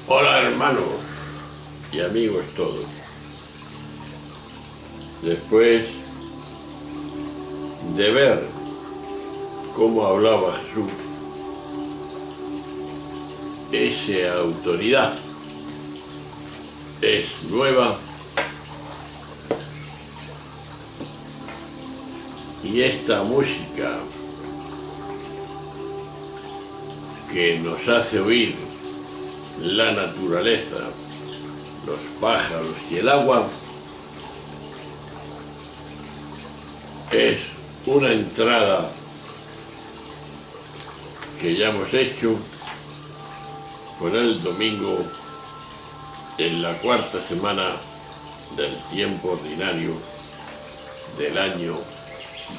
Hola hermanos y amigos todos. Después de ver cómo hablaba Jesús, esa autoridad es nueva y esta música que nos hace oír la naturaleza, los pájaros y el agua, es una entrada que ya hemos hecho con el domingo en la cuarta semana del tiempo ordinario del año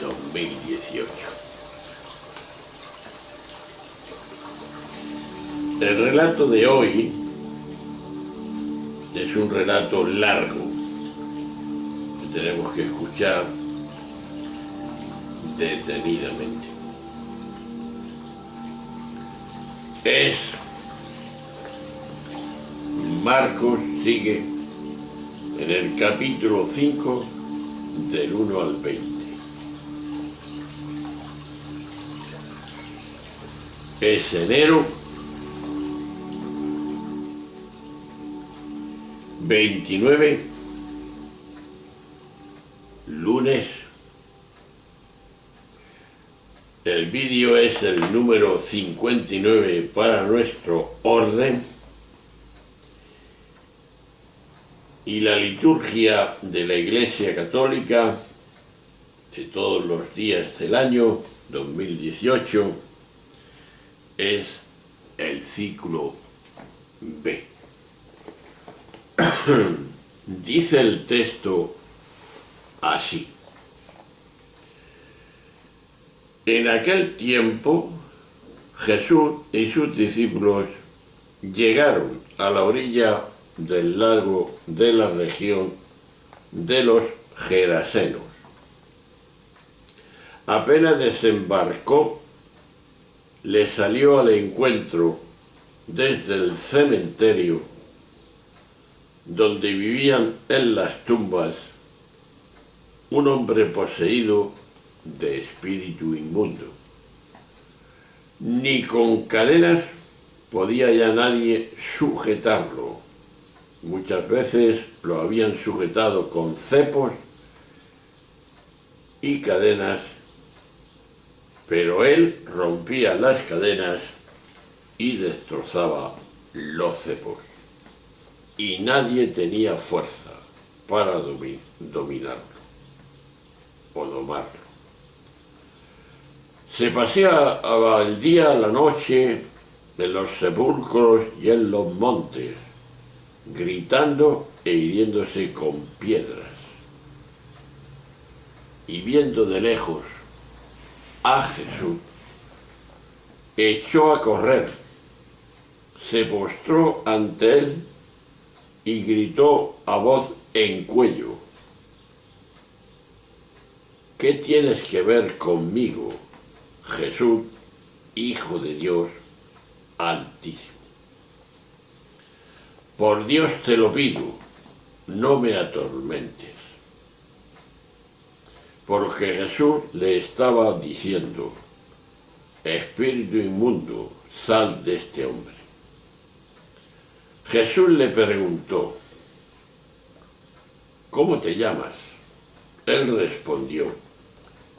2018. El relato de hoy es un relato largo que tenemos que escuchar detenidamente. Marcos sigue en el capítulo 5 del 1 al 20. Es enero 29, lunes. El vídeo es el número 59 para nuestro orden y la liturgia de la Iglesia Católica de todos los días del año 2018 es el ciclo B. Dice el texto así: en aquel tiempo Jesús y sus discípulos llegaron a la orilla del lago de la región de los Gerasenos. Apenas desembarcó, le salió al encuentro desde el cementerio donde vivían en las tumbas un hombre poseído de espíritu inmundo. Ni con cadenas podía ya nadie sujetarlo. Muchas veces lo habían sujetado con cepos y cadenas, pero él rompía las cadenas y destrozaba los cepos, y nadie tenía fuerza para dominarlo o domarlo. Se paseaba el día, la noche, en los sepulcros y en los montes, gritando e hiriéndose con piedras. Y viendo de lejos a Jesús, echó a correr, se postró ante él y gritó a voz en cuello: ¿qué tienes que ver conmigo, Jesús, Hijo de Dios Altísimo? Por Dios te lo pido, no me atormentes. Porque Jesús le estaba diciendo: espíritu inmundo, sal de este hombre. Jesús le preguntó: ¿cómo te llamas? Él respondió: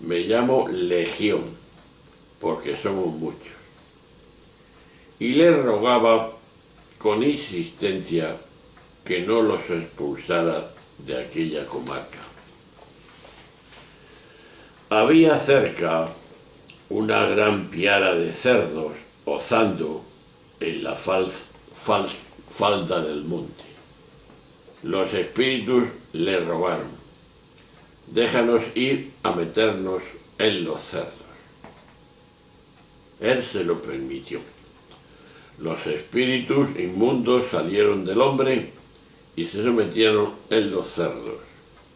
me llamo Legión, porque somos muchos. Y le rogaba con insistencia que no los expulsara de aquella comarca. Había cerca una gran piara de cerdos ozando en la falda del monte. Los espíritus le rogaron: déjanos ir a meternos en los cerdos. Él se lo permitió. Los espíritus inmundos salieron del hombre y se metieron en los cerdos.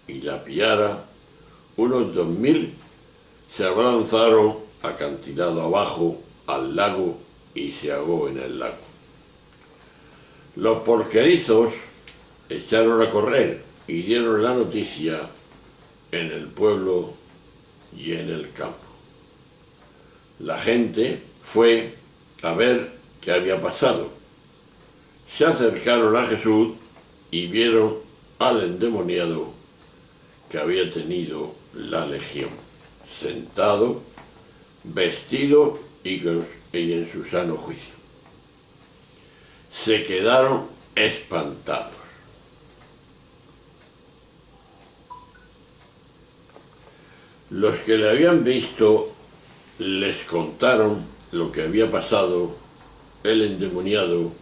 Y la piara, unos 2000, se abalanzaron acantilado abajo al lago y se ahogó en el lago. Los porquerizos echaron a correr y dieron la noticia en el pueblo y en el campo. La gente fue a ver qué había pasado. Se acercaron a Jesús y vieron al endemoniado que había tenido la legión, sentado, vestido y en su sano juicio. Se quedaron espantados. Los que le habían visto les contaron lo que había pasado el endemoniado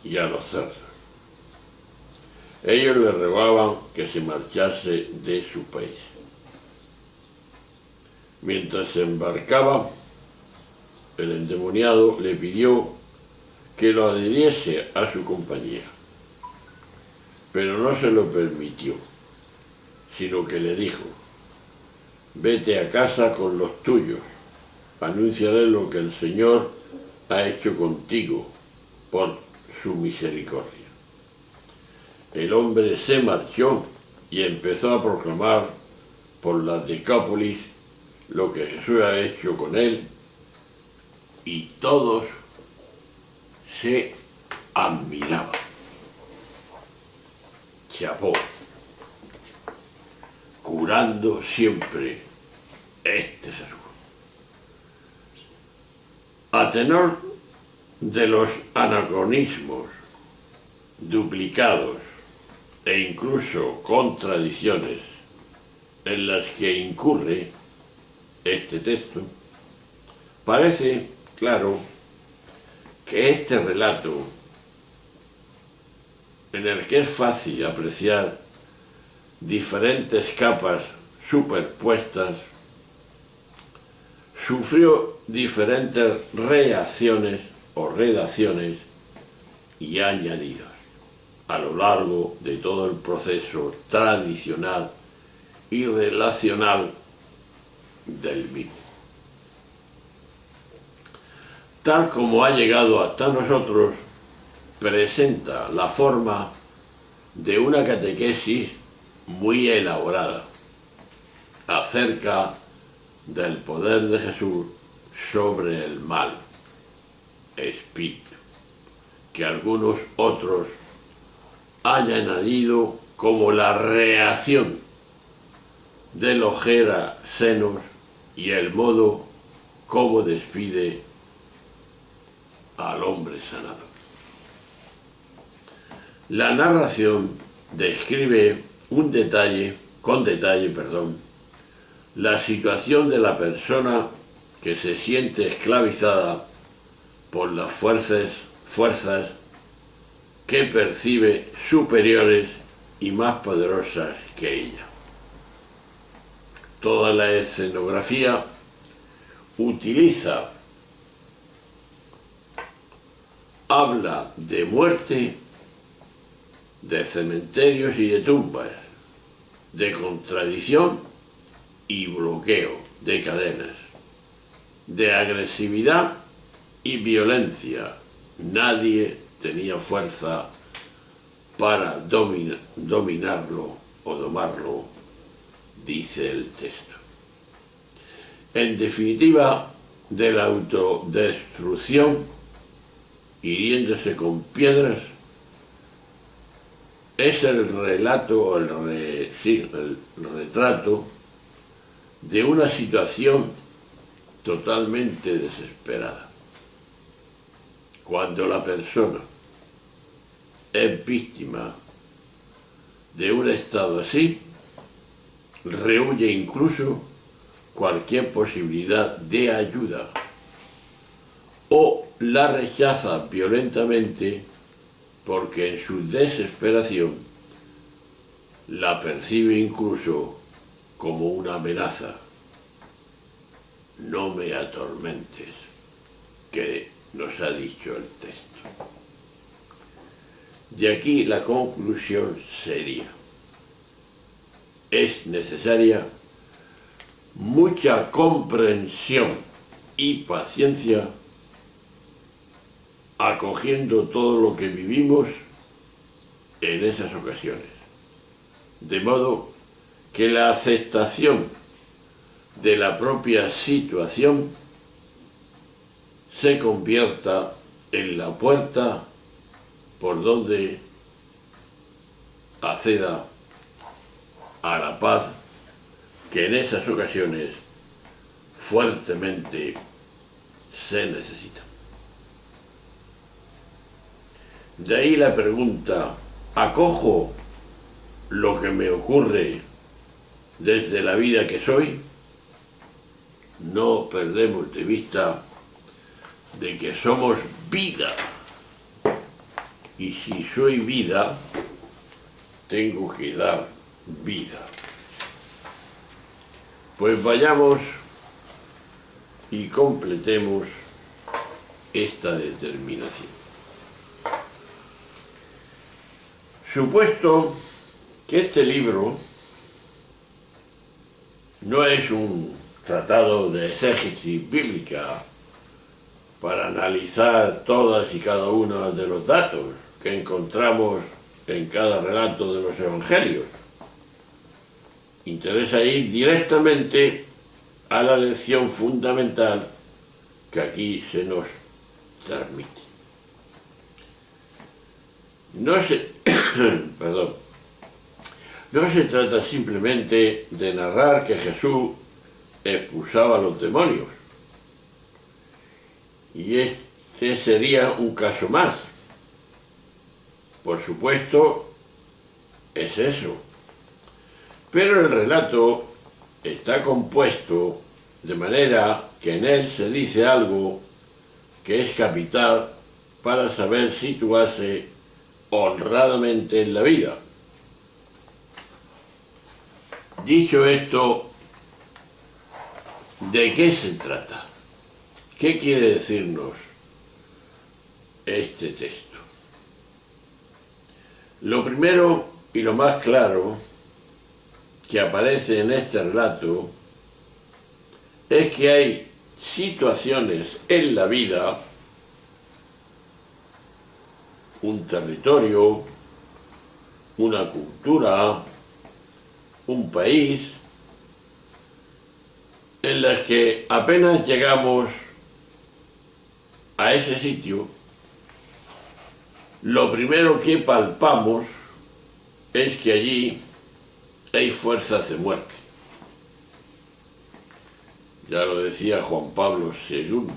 y a los cerdos. Ellos le rogaban que se marchase de su país. Mientras se embarcaba, el endemoniado le pidió que lo adhiriese a su compañía, pero no se lo permitió, sino que le dijo: vete a casa con los tuyos, anunciaré lo que el Señor ha hecho contigo por su misericordia. El hombre se marchó y empezó a proclamar por la Decápolis lo que Jesús ha hecho con él, y todos se admiraban. Chapó, curando siempre este Jesús. A tenor de los anacronismos, duplicados e incluso contradicciones en las que incurre este texto, parece claro que este relato, en el que es fácil apreciar diferentes capas superpuestas, sufrió diferentes reacciones o redacciones y añadidos a lo largo de todo el proceso tradicional y relacional del mismo. Tal como ha llegado hasta nosotros, presenta la forma de una catequesis muy elaborada acerca del poder de Jesús sobre el mal espíritu, que algunos otros han añadido como la reacción del ojera senos y el modo como despide al hombre sanado. La narración describe con detalle, la situación de la persona que se siente esclavizada por las fuerzas que percibe superiores y más poderosas que ella. Toda la escenografía habla de muerte, de cementerios y de tumbas, de contradicción y bloqueo de cadenas, de agresividad y violencia. Nadie tenía fuerza para dominarlo o domarlo, dice el texto. En definitiva, de la autodestrucción, hiriéndose con piedras, es el relato, el retrato de una situación totalmente desesperada. Cuando la persona es víctima de un estado así, rehúye incluso cualquier posibilidad de ayuda o la rechaza violentamente porque en su desesperación la percibe incluso como una amenaza. No me atormentes, que nos ha dicho el texto. De aquí la conclusión sería: es necesaria mucha comprensión y paciencia acogiendo todo lo que vivimos en esas ocasiones, de modo que la aceptación de la propia situación se convierta en la puerta por donde acceda a la paz que en esas ocasiones fuertemente se necesita. De ahí la pregunta: ¿acojo lo que me ocurre desde la vida que soy? No perdemos de vista de que somos vida, y si soy vida, tengo que dar vida. Pues vayamos y completemos esta determinación. Supuesto que este libro no es un tratado de exégesis bíblica para analizar todas y cada uno de los datos que encontramos en cada relato de los evangelios. Interesa ir directamente a la lección fundamental que aquí se nos transmite. No se trata simplemente de narrar que Jesús expulsaba a los demonios, y este sería un caso más. Por supuesto, es eso. Pero el relato está compuesto de manera que en él se dice algo que es capital para saber situarse honradamente en la vida. Dicho esto, ¿de qué se trata? ¿Qué quiere decirnos este texto? Lo primero y lo más claro que aparece en este relato es que hay situaciones en la vida, un territorio, una cultura, un país, en las que apenas llegamos a ese sitio, lo primero que palpamos es que allí hay fuerzas de muerte. Ya lo decía Juan Pablo II,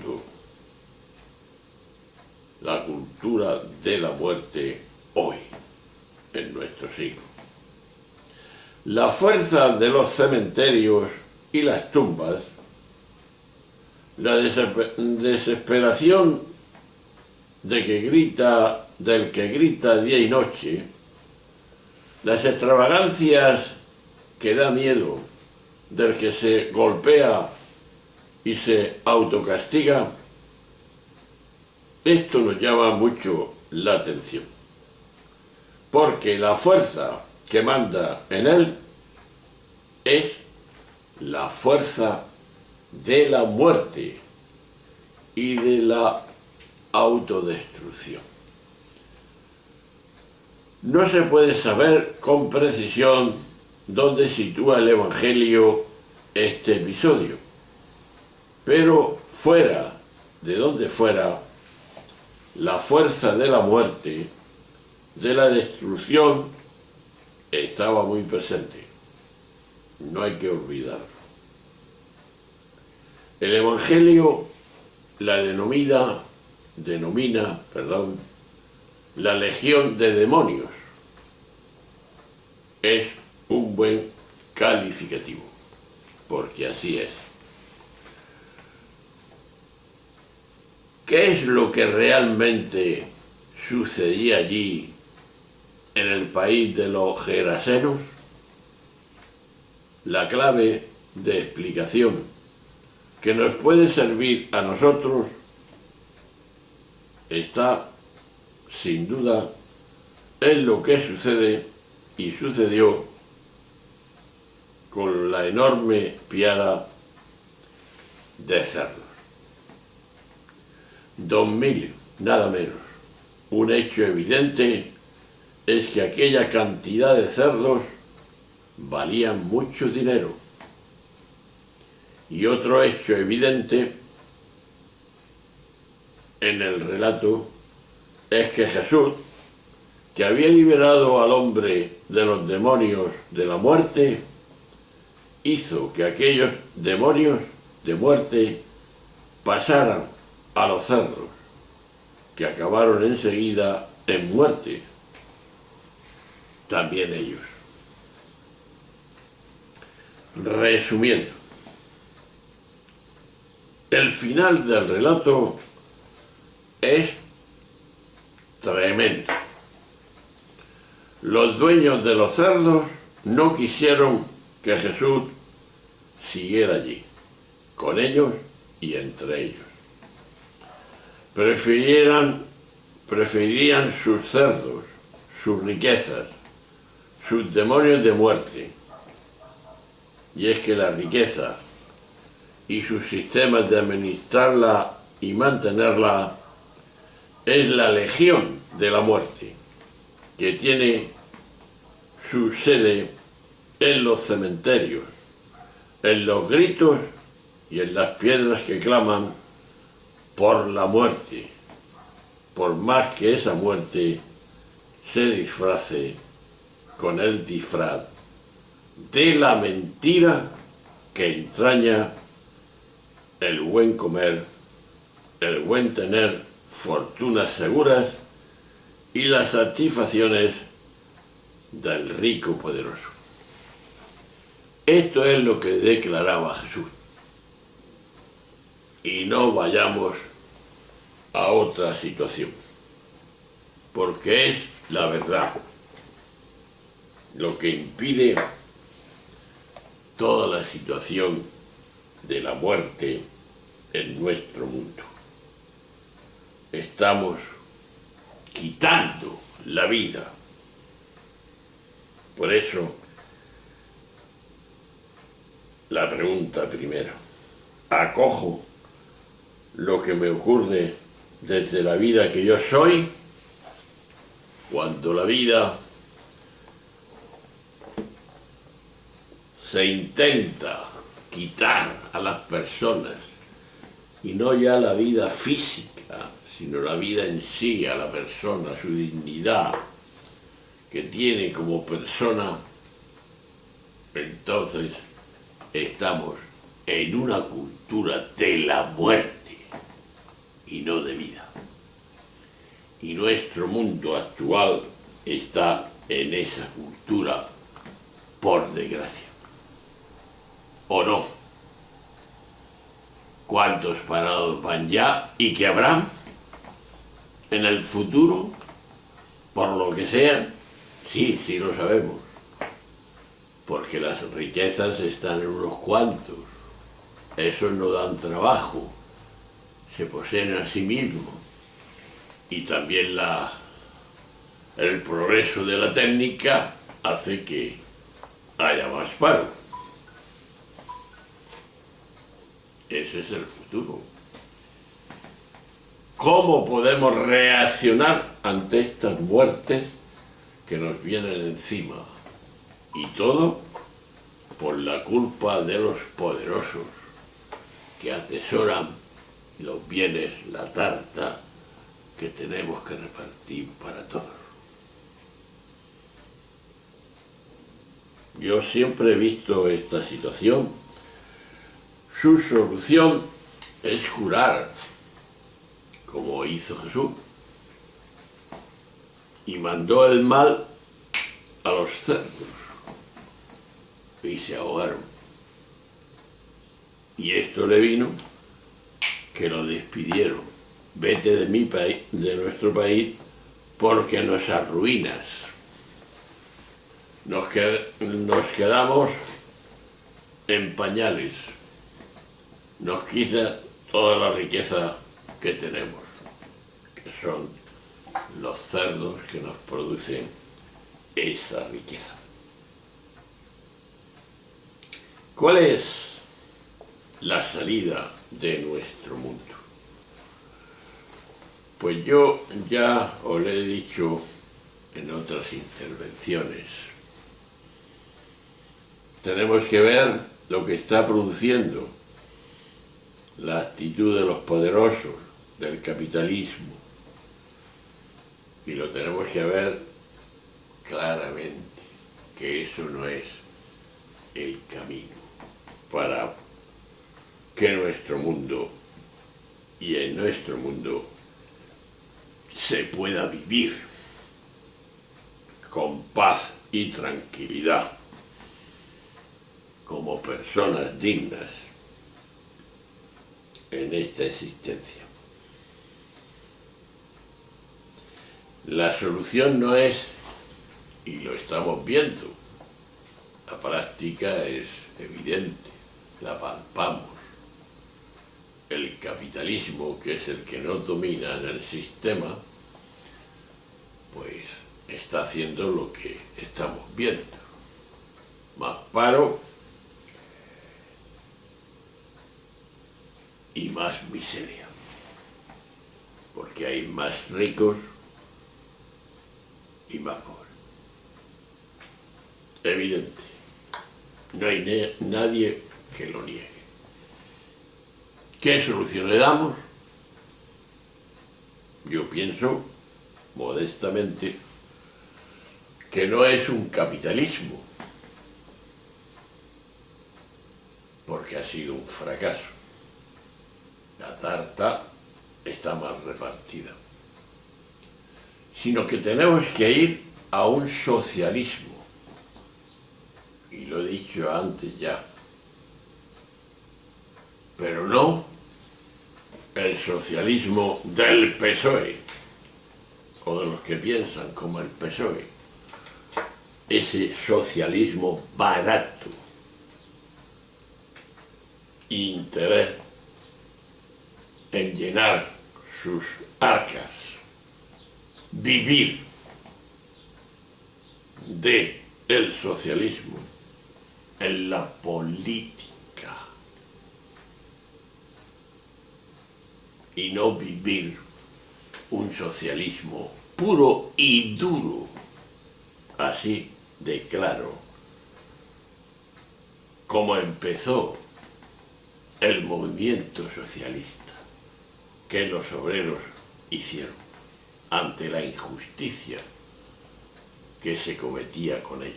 la cultura de la muerte hoy, en nuestro siglo. La fuerza de los cementerios y las tumbas, la desesperación del que grita día y noche, las extravagancias que da miedo del que se golpea y se autocastiga, esto nos llama mucho la atención, porque la fuerza que manda en él es la fuerza de la muerte y de la autodestrucción. No se puede saber con precisión dónde sitúa el Evangelio este episodio, pero fuera de donde fuera, la fuerza de la muerte, de la destrucción estaba muy presente. No hay que olvidarlo. El Evangelio la denomina, la legión de demonios. Es un buen calificativo, porque así es. ¿Qué es lo que realmente sucedía allí en el país de los Gerasenos? La clave de explicación que nos puede servir a nosotros está, sin duda, en lo que sucede y sucedió con la enorme piara de cerdos. 2000, nada menos. Un hecho evidente es que aquella cantidad de cerdos valían mucho dinero. Y otro hecho evidente en el relato es que Jesús, que había liberado al hombre de los demonios de la muerte, hizo que aquellos demonios de muerte pasaran a los cerdos, que acabaron enseguida en muerte, también ellos. Resumiendo, el final del relato es tremendo. Los dueños de los cerdos no quisieron que Jesús siguiera allí, con ellos y entre ellos. Preferirían sus cerdos, sus riquezas, sus demonios de muerte. Y es que la riqueza y sus sistemas de administrarla y mantenerla es la legión de la muerte, que tiene su sede en los cementerios, en los gritos y en las piedras que claman por la muerte, por más que esa muerte se disfrace con el disfraz de la mentira que entraña el buen comer, el buen tener fortunas seguras y las satisfacciones del rico poderoso. Esto es lo que declaraba Jesús. Y no vayamos a otra situación, porque es la verdad lo que impide toda la situación de la muerte en nuestro mundo. Estamos quitando la vida. Por eso, la pregunta primera: ¿acojo lo que me ocurre desde la vida que yo soy? Cuando la vida se intenta quitar a las personas, y no ya la vida física, sino la vida en sí, a la persona, su dignidad que tiene como persona, entonces estamos en una cultura de la muerte y no de vida. Y nuestro mundo actual está en esa cultura, por desgracia. ¿O no? ¿Cuántos parados van ya y que habrán en el futuro, por lo que sea? Sí, sí lo sabemos, porque las riquezas están en unos cuantos. Esos no dan trabajo, se poseen a sí mismos. Y también el progreso de la técnica hace que haya más paro. Ese es el futuro. ¿Cómo podemos reaccionar ante estas muertes que nos vienen encima? Y todo por la culpa de los poderosos que atesoran los bienes, la tarta que tenemos que repartir para todos. yo siempre he visto esta situación. Su solución es curar, como hizo Jesús, y mandó el mal a los cerdos y se ahogaron. Y esto le vino que lo despidieron. Vete de mi país, de nuestro país, porque nos arruinas. Nos quedamos en pañales. Nos quita toda la riqueza que tenemos, que son los cerdos que nos producen esa riqueza. ¿Cuál es la salida de nuestro mundo? Pues yo ya os lo he dicho en otras intervenciones. Tenemos que ver lo que está produciendo la actitud de los poderosos, del capitalismo, y lo tenemos que ver claramente, que eso no es el camino para que nuestro mundo y en nuestro mundo se pueda vivir con paz y tranquilidad, como personas dignas en esta existencia. La solución no es, y lo estamos viendo, la práctica es evidente, la palpamos. El capitalismo, que es el que nos domina en el sistema, pues está haciendo lo que estamos viendo. Más paro y más miseria, porque hay más ricos y más pobres. Evidente, no hay nadie que lo niegue. ¿Qué solución le damos? Yo pienso, modestamente, que no es un capitalismo, porque ha sido un fracaso. La tarta está mal repartida. Sino que tenemos que ir a un socialismo. Y lo he dicho antes ya. Pero no el socialismo del PSOE, o de los que piensan como el PSOE. Ese socialismo barato, interés en llenar sus arcas, vivir de el socialismo en la política y no vivir un socialismo puro y duro, así de claro, como empezó el movimiento socialista, que los obreros hicieron ante la injusticia que se cometía con ellos.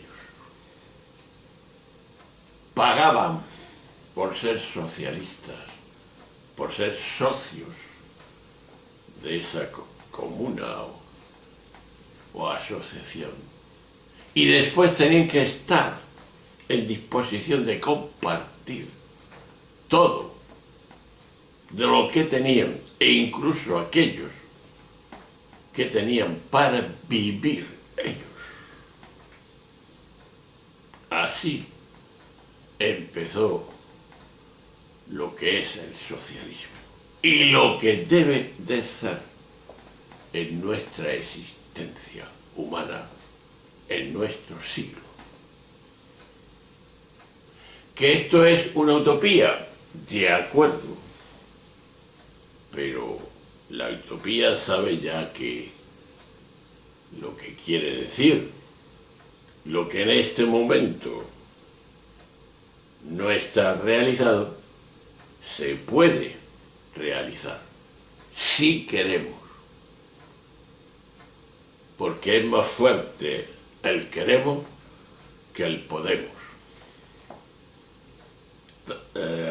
Pagaban por ser socialistas, por ser socios de esa comuna o asociación. Y después tenían que estar en disposición de compartir todo de lo que tenían, e incluso aquellos que tenían para vivir ellos. Así empezó lo que es el socialismo y lo que debe de ser en nuestra existencia humana, en nuestro siglo. Que esto es una utopía, de acuerdo, pero la utopía sabe ya que lo que quiere decir, lo que en este momento no está realizado, se puede realizar, si queremos, porque es más fuerte el queremos que el Podemos.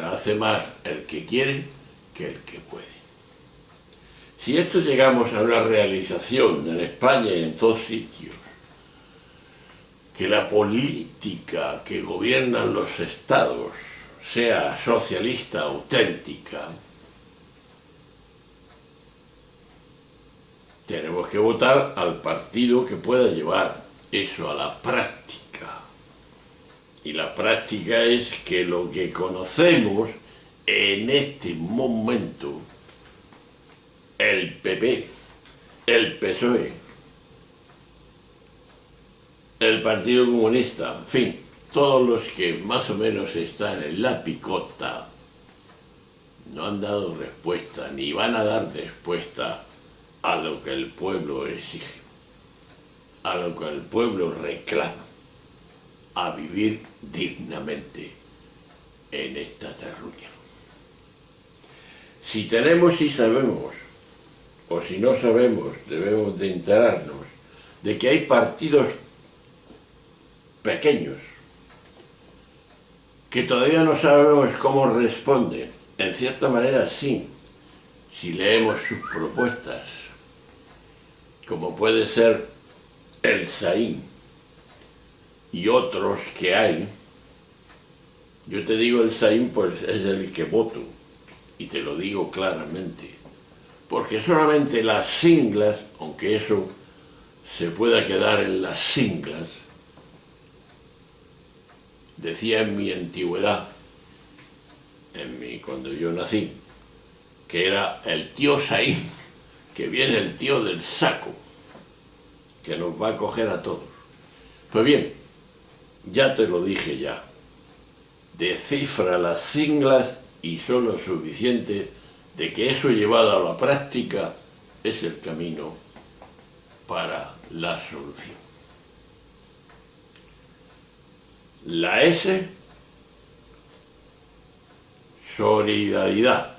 Hace más el que quiere que el que puede. Si esto llegamos a una realización en España y en todos sitios, que la política que gobiernan los estados sea socialista auténtica, tenemos que votar al partido que pueda llevar eso a la práctica. Y la práctica es que lo que conocemos en este momento, el PP, el PSOE, el Partido Comunista, en fin, todos los que más o menos están en la picota, no han dado respuesta, ni van a dar respuesta a lo que el pueblo exige, a lo que el pueblo reclama, a vivir dignamente en esta terruña. Si tenemos y sabemos, o si no sabemos, debemos de enterarnos de que hay partidos pequeños que todavía no sabemos cómo responden. En cierta manera sí, si leemos sus propuestas, como puede ser el SAIN y otros que hay. Yo te digo el SAIN, pues es el que voto, y te lo digo claramente, porque solamente las siglas, aunque eso se pueda quedar en las siglas, decía en mi antigüedad, cuando yo nací, que era el tío SAIN, que viene el tío del saco, que nos va a coger a todos. Pues bien, ya te lo dije ya, descifra las siglas y son lo suficiente de que eso llevado a la práctica es el camino para la solución. La S, solidaridad,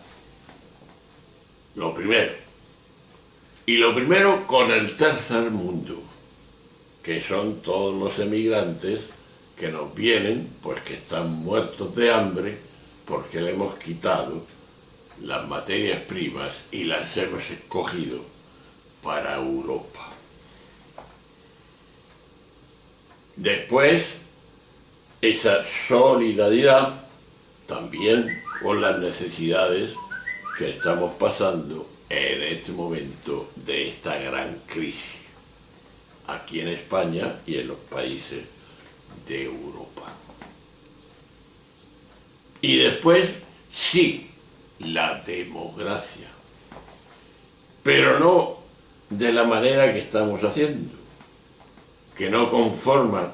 lo primero. Y lo primero con el tercer mundo, que son todos los emigrantes que nos vienen, pues que están muertos de hambre porque le hemos quitado las materias primas y las hemos escogido para Europa. Después, esa solidaridad también con las necesidades que estamos pasando en este momento de esta gran crisis, aquí en España y en los países de Europa. Y después, sí, la democracia, pero no de la manera que estamos haciendo, que no conforma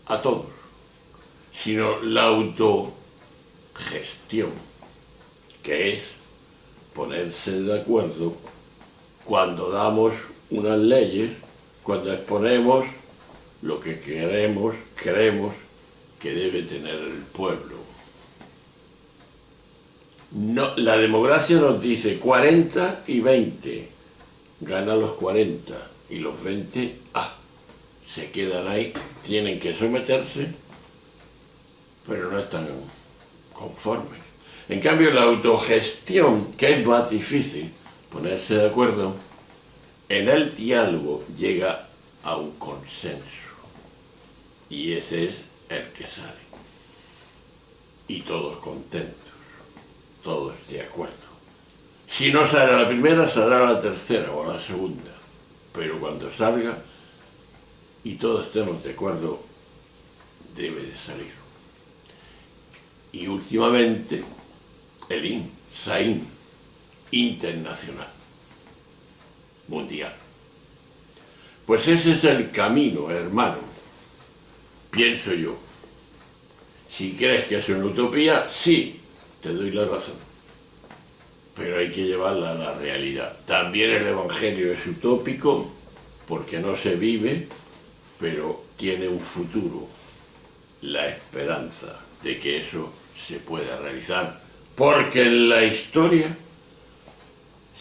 a todos, sino la autogestión, que es ponerse de acuerdo cuando damos unas leyes, cuando exponemos lo que creemos que debe tener el pueblo. No, la democracia nos dice 40 y 20, gana los 40 y los 20, se quedan ahí, tienen que someterse, pero no están conformes. En cambio, la autogestión, que es más difícil ponerse de acuerdo, en el diálogo llega a un consenso. Y ese es el que sale. Y todos contentos, todos de acuerdo. Si no sale a la primera, saldrá a la tercera o a la segunda. Pero cuando salga y todos estemos de acuerdo, debe de salir. Y últimamente, el SAIN, internacional, mundial. Pues ese es el camino, hermano, pienso yo. Si crees que es una utopía, sí, te doy la razón. Pero hay que llevarla a la realidad. También el Evangelio es utópico porque no se vive, pero tiene un futuro, la esperanza de que eso se pueda realizar, porque en la historia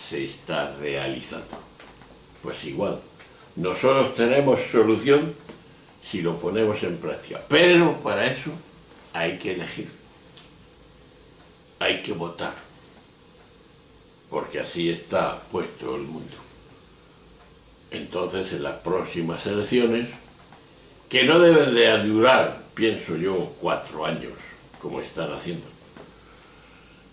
se está realizando. Pues igual, nosotros tenemos solución si lo ponemos en práctica. Pero para eso hay que elegir, hay que votar, porque así está puesto el mundo. Entonces, en las próximas elecciones, que no deben de durar, pienso yo, 4 años, como están haciendo,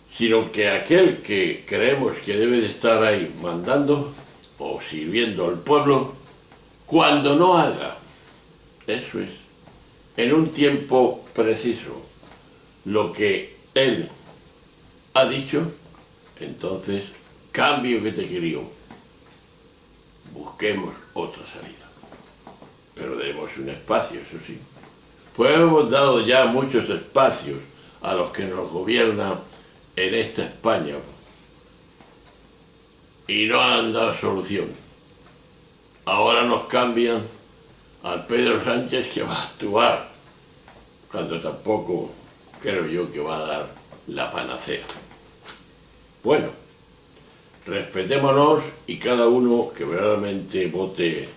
sino que aquel que creemos que debe de estar ahí mandando o sirviendo al pueblo, cuando no haga, eso es, en un tiempo preciso, lo que él ha dicho, entonces, cambio que te quería, busquemos otra salida. Pero demos un espacio, eso sí. Pues hemos dado ya muchos espacios a los que nos gobiernan en esta España y no han dado solución. Ahora nos cambian al Pedro Sánchez, que va a actuar, cuando tampoco creo yo que va a dar la panacea. Bueno, respetémonos y cada uno que verdaderamente vote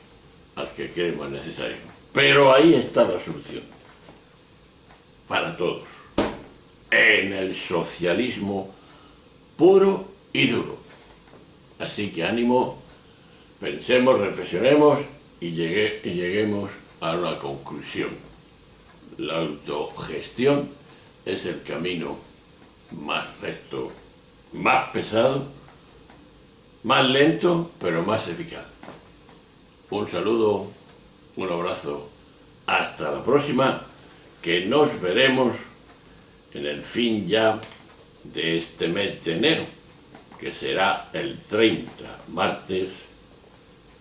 al que cree más necesario. Pero ahí está la solución, para todos, en el socialismo puro y duro. Así que ánimo, pensemos, reflexionemos y lleguemos a una conclusión. La autogestión es el camino más recto, más pesado, más lento, pero más eficaz. Un saludo, un abrazo, hasta la próxima, que nos veremos en el fin ya de este mes de enero, que será el 30, martes,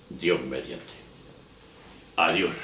Dios mediante. Adiós.